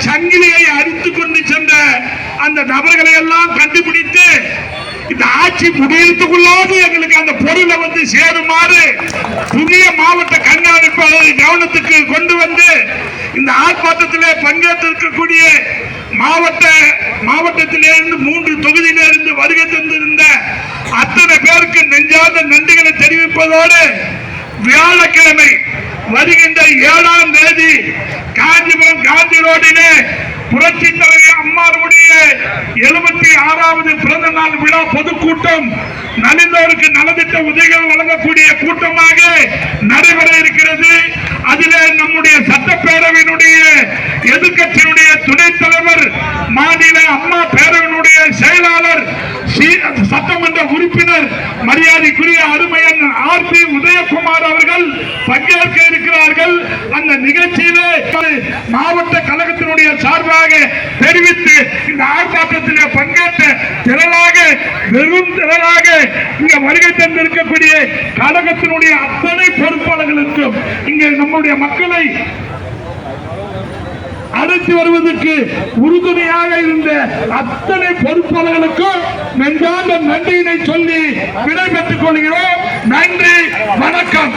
சங்கிலியை அடித்துக் கொண்டு சென்ற அந்த நபர்களை எல்லாம் கண்டுபிடித்து இந்த ஆட்சி முடியத்துக்குள்ளாது எங்களுக்கு அந்த பொருளை வந்து சேருமாறு புதிய மாவட்ட கண்காணிப்பாளர் கவனத்துக்கு கொண்டு வந்து இந்த ஆர்ப்பாட்டத்திலே பங்கேற்றிருக்கக்கூடிய மாவட்டத்திலிருந்து 3 தொகுதியிலிருந்து வருகை தந்திருந்த அத்தனை பேருக்கு நெஞ்சார்ந்த நன்றிகளை தெரிவிப்பதோடு வியாழக்கிழமை வருகின்ற 7ஆம் தேதி காஞ்சிபுரம் காந்தி ரோடிலே புரட்சி தலைவர் அம்மாவுடைய 76வது பிறந்த நாள் விழா பொதுக்கூட்டம் நலிந்தோருக்கு நலத்திட்ட உதவிகள் வழங்கக்கூடிய கூட்டமாக நடைபெற இருக்கிறது. அதிலே நம்முடைய சட்டப்பேரவையினுடைய எதிர்கட்சியினுடைய துணைத் தலைவர், மாநில அம்மா பேரவையினுடைய செயலாளர், சட்டமன்ற உறுப்பினர் மரியாதைக்குரிய அருமையன் RP உதயகுமார் அவர்கள் பங்கேற்க இருக்கிறார்கள். அந்த நிகழ்ச்சியிலே மாவட்ட கழகத்தினுடைய சார்பாக தெரிவித்து இந்த ஆர்ப்பாட்டத்திலே பங்கேற்ற வெறும் திரளாக இங்க வருகை தந்திருக்கக்கூடிய கழகத்தினுடைய அத்தனை பொறுப்பாளர்களுக்கும் இங்கே நம்முடைய மக்களை அழைத்து வருவதற்கு உறுதுணையாக இருந்த அத்தனை பொறுப்பாளர்களுக்கும் நெஞ்சார்ந்த நன்றியினை சொல்லி விடைபெற்றுக் கொள்கிறோம். நன்றி, வணக்கம்.